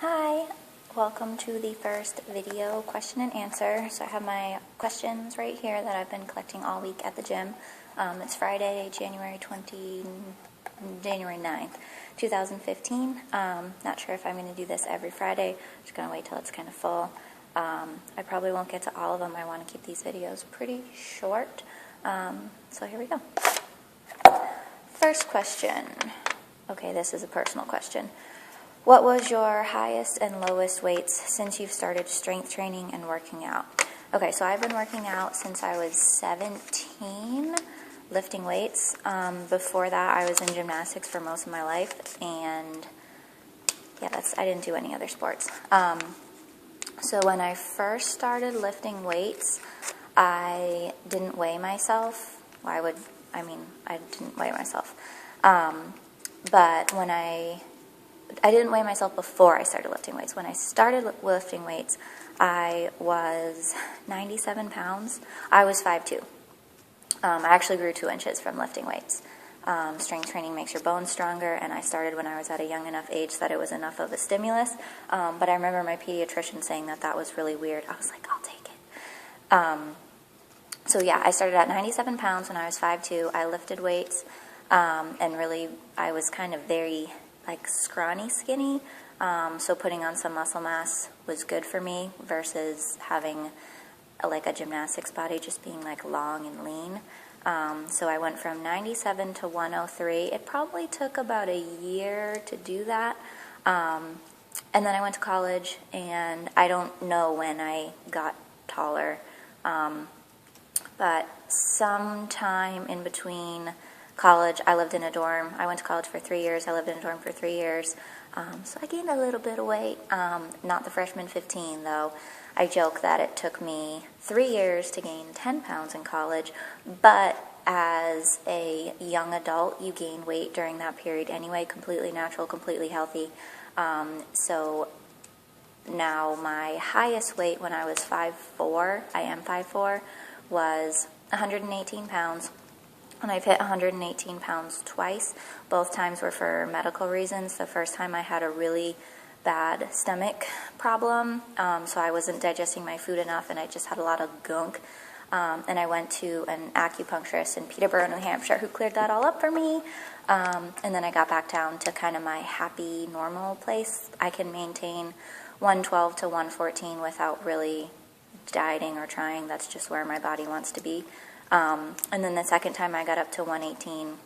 Hi, welcome to the first video question and answer. So I have my questions right here that I've been collecting all week at the gym. It's Friday, January 9th, 2015. Not sure if I'm going to do this every Friday. Just going to wait till it's kind of full. I probably won't get to all of them. I want to keep these videos pretty short. So here we go. First question. Okay, this is a personal question. What was your highest and lowest weights since you've started strength training and working out? Okay, so I've been working out since I was 17, lifting weights. Before that, I was in gymnastics for most of my life, and yeah, I didn't do any other sports. So when I first started lifting weights, I didn't weigh myself. I didn't weigh myself. But when I didn't weigh myself before I started lifting weights. When I started lifting weights, I was 97 pounds. I was 5'2". I actually grew 2 inches from lifting weights. Strength training makes your bones stronger, and I started when I was at a young enough age that it was enough of a stimulus. But I remember my pediatrician saying that was really weird. I was like, I'll take it. So yeah, I started at 97 pounds when I was 5'2". I lifted weights, and really I was kind of very scrawny skinny, so putting on some muscle mass was good for me versus having a gymnastics body, just being long and lean. So I went from 97 to 103. It probably took about a year to do that, and then I went to college, and I don't know when I got taller, but sometime in between college, I lived in a dorm. I went to college for 3 years. I lived in a dorm for 3 years. So I gained a little bit of weight. Not the freshman 15, though. I joke that it took me 3 years to gain 10 pounds in college. But as a young adult, you gain weight during that period anyway, completely natural, completely healthy. So now my highest weight when I was 5'4", I am 5'4", was 118 pounds. And I've hit 118 pounds twice. Both times were for medical reasons. The first time I had a really bad stomach problem, so I wasn't digesting my food enough, and I just had a lot of gunk. And I went to an acupuncturist in Peterborough, New Hampshire, who cleared that all up for me. And then I got back down to kind of my happy, normal place. I can maintain 112 to 114 without really dieting or trying. That's just where my body wants to be. And then the second time I got up to 118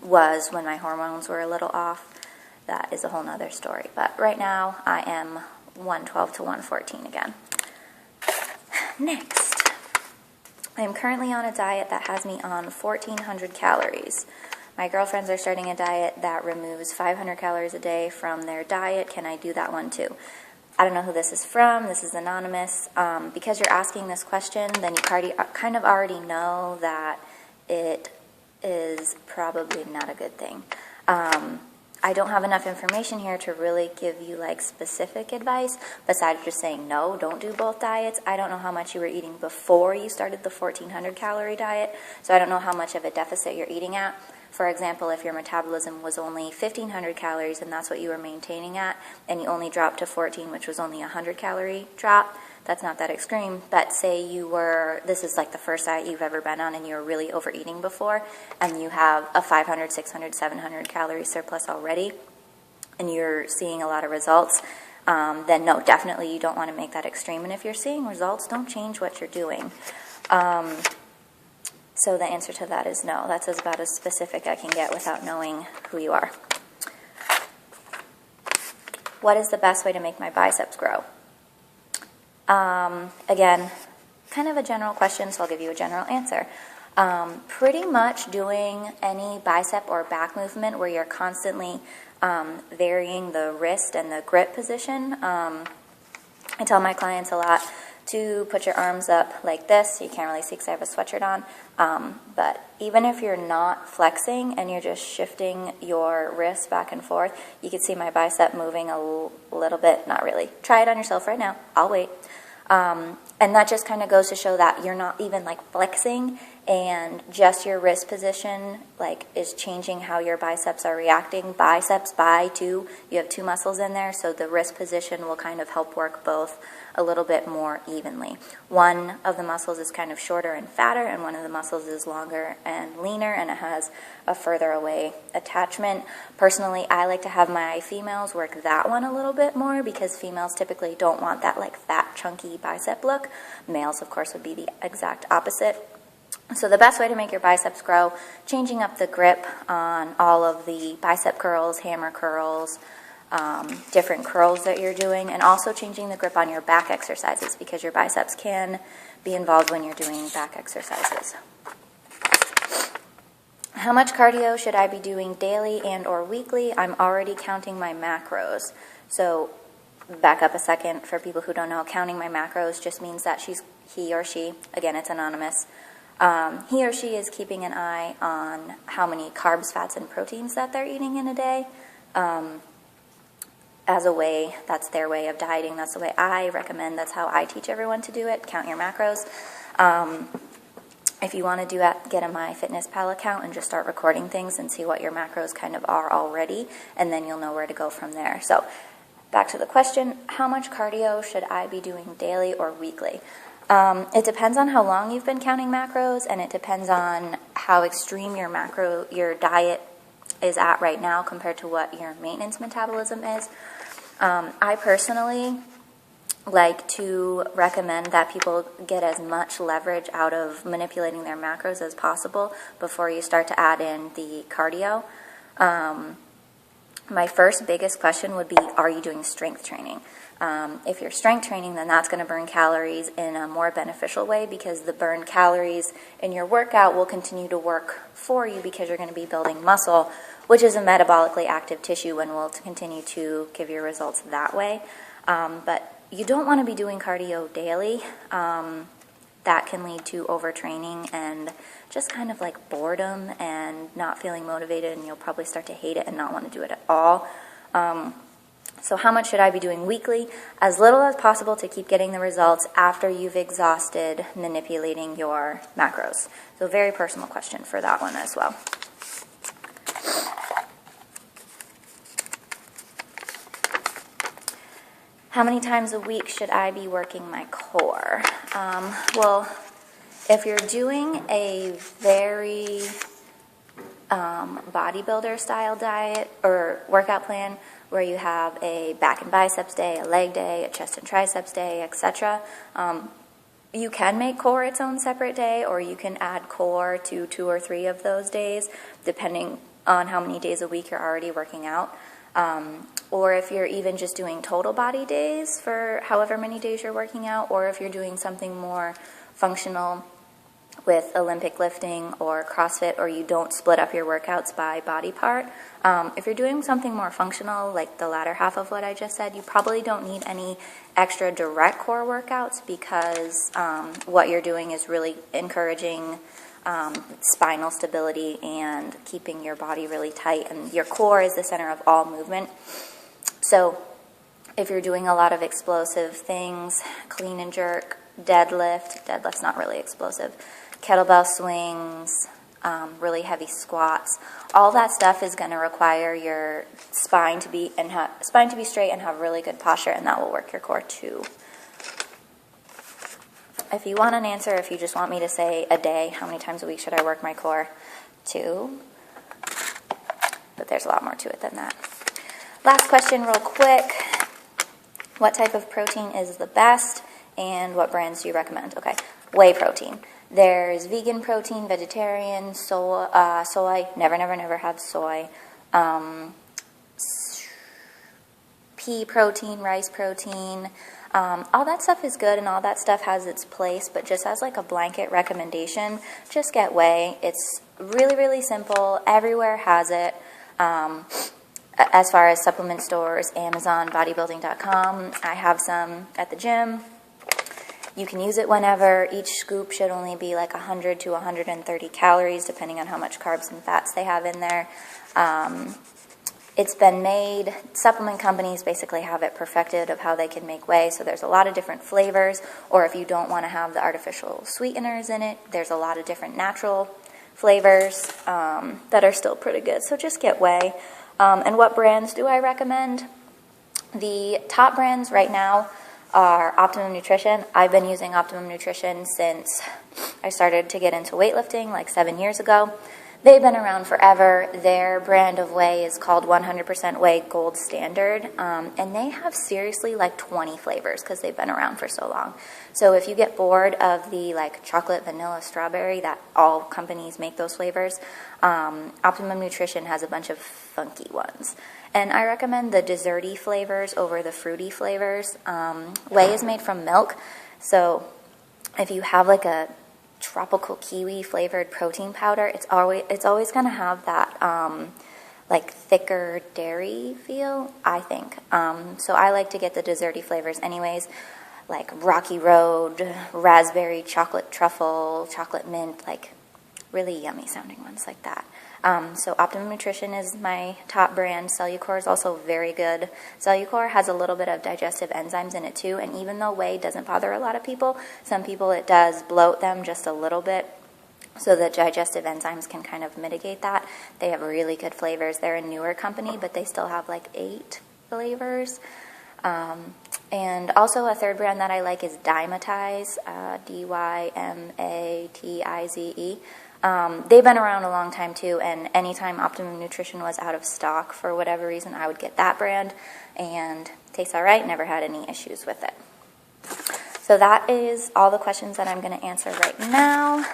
was when my hormones were a little off. That is a whole nother story. But right now, I am 112 to 114 again. Next, I am currently on a diet that has me on 1,400 calories. My girlfriends are starting a diet that removes 500 calories a day from their diet. Can I do that one too? I don't know who this is from. This is anonymous. Because you're asking this question, then you kind of already know that it is probably not a good thing. I don't have enough information here to really give you specific advice, besides just saying no, don't do both diets. I don't know how much you were eating before you started the 1,400 calorie diet, so I don't know how much of a deficit you're eating at. For example, if your metabolism was only 1,500 calories and that's what you were maintaining at, and you only dropped to 14, which was only a 100 calorie drop, that's not that extreme. But say this is the first diet you've ever been on and you were really overeating before, and you have a 500, 600, 700 calorie surplus already, and you're seeing a lot of results, then no, definitely you don't want to make that extreme. And if you're seeing results, don't change what you're doing. So the answer to that is no. That's about as specific I can get without knowing who you are. What is the best way to make my biceps grow? Again, kind of a general question, so I'll give you a general answer. Pretty much doing any bicep or back movement where you're constantly varying the wrist and the grip position. I tell my clients a lot to put your arms up like this. You can't really see because I have a sweatshirt on. But even if you're not flexing and you're just shifting your wrist back and forth, you can see my bicep moving a little bit. Not really. Try it on yourself right now. I'll wait. And that just kind of goes to show that you're not even flexing and just your wrist position like is changing how your biceps are reacting. Biceps by two, you have two muscles in there, so the wrist position will kind of help work both a little bit more evenly. One of the muscles is kind of shorter and fatter, and one of the muscles is longer and leaner, and it has a further away attachment. Personally, I like to have my females work that one a little bit more because females typically don't want that like fat, chunky bicep look. Males, of course, would be the exact opposite. So the best way to make your biceps grow, changing up the grip on all of the bicep curls, hammer curls, different curls that you're doing, and also changing the grip on your back exercises because your biceps can be involved when you're doing back exercises. How much cardio should I be doing daily and or weekly? I'm already counting my macros. So back up a second for people who don't know, counting my macros just means that he or she, again it's anonymous, he or she is keeping an eye on how many carbs, fats, and proteins that they're eating in a day. As a way, that's their way of dieting. That's the way I recommend. That's how I teach everyone to do it. Count your macros. If you want to do it, get a MyFitnessPal account and just start recording things and see what your macros kind of are already, and then you'll know where to go from there. So back to the question, how much cardio should I be doing daily or weekly? It depends on how long you've been counting macros, and it depends on how extreme your diet is at right now compared to what your maintenance metabolism is. I personally like to recommend that people get as much leverage out of manipulating their macros as possible before you start to add in the cardio. My first biggest question would be, are you doing strength training? If you're strength training, then that's going to burn calories in a more beneficial way because the burned calories in your workout will continue to work for you because you're going to be building muscle, which is a metabolically active tissue and will continue to give you results that way. But you don't want to be doing cardio daily. That can lead to overtraining and just kind of like boredom and not feeling motivated, and you'll probably start to hate it and not want to do it at all. So how much should I be doing weekly? As little as possible to keep getting the results after you've exhausted manipulating your macros. So very personal question for that one as well. How many times a week should I be working my core? Well, if you're doing a very bodybuilder style diet or workout plan where you have a back and biceps day, a leg day, a chest and triceps day, etc., you can make core its own separate day, or you can add core to 2 or 3 of those days, depending on how many days a week you're already working out. Or if you're even just doing total body days for however many days you're working out, or if you're doing something more functional with Olympic lifting or CrossFit, or you don't split up your workouts by body part. If you're doing something more functional, like the latter half of what I just said, you probably don't need any extra direct core workouts because what you're doing is really encouraging spinal stability and keeping your body really tight, and your core is the center of all movement. So if you're doing a lot of explosive things, clean and jerk, deadlift's not really explosive, kettlebell swings, really heavy squats, all that stuff is going to require your spine to be straight and have really good posture, and that will work your core too. If you want an answer, if you just want me to say a day, how many times a week should I work my core? 2. But there's a lot more to it than that. Last question real quick. What type of protein is the best, and what brands do you recommend? Okay, whey protein. There's vegan protein, vegetarian, soy, never have soy. Pea protein, rice protein. All that stuff is good and all that stuff has its place, but just as like a blanket recommendation, just get whey. It's really, really simple. Everywhere has it. As far as supplement stores, Amazon, bodybuilding.com, I have some at the gym. You can use it whenever. Each scoop should only be like 100 to 130 calories, depending on how much carbs and fats they have in there. It's been made, supplement companies basically have it perfected of how they can make whey, so there's a lot of different flavors, or if you don't want to have the artificial sweeteners in it, there's a lot of different natural flavors that are still pretty good, so just get whey. And what brands do I recommend? The top brands right now are Optimum Nutrition. I've been using Optimum Nutrition since I started to get into weightlifting like 7 years ago. They've been around forever. Their brand of whey is called 100% Whey Gold Standard, and they have seriously like 20 flavors because they've been around for so long. So if you get bored of the like chocolate, vanilla, strawberry, that all companies make those flavors, Optimum Nutrition has a bunch of funky ones. And I recommend the desserty flavors over the fruity flavors. Whey is made from milk, so if you have like a tropical kiwi flavored protein powder, it's always going to have that like thicker dairy feel, I think. So I like to get the desserty flavors anyways, like Rocky Road, raspberry, chocolate truffle, chocolate mint, like really yummy sounding ones like that. So Optimum Nutrition is my top brand. Cellucor is also very good. Cellucor has a little bit of digestive enzymes in it too, and even though whey doesn't bother a lot of people, some people it does bloat them just a little bit, so the digestive enzymes can kind of mitigate that. They have really good flavors. They're a newer company, but they still have like 8 flavors. And also a third brand that I like is Dymatize, Dymatize. They've been around a long time too, and anytime Optimum Nutrition was out of stock for whatever reason, I would get that brand, and tastes alright, never had any issues with it. So that is all the questions that I'm going to answer right now.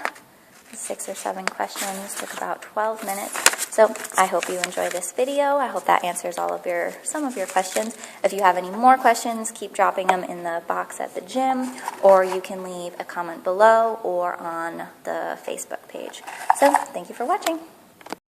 6 or 7 questions, took about 12 minutes. So I hope you enjoy this video. I hope that answers some of your questions. If you have any more questions, keep dropping them in the box at the gym, or you can leave a comment below or on the Facebook page. So thank you for watching.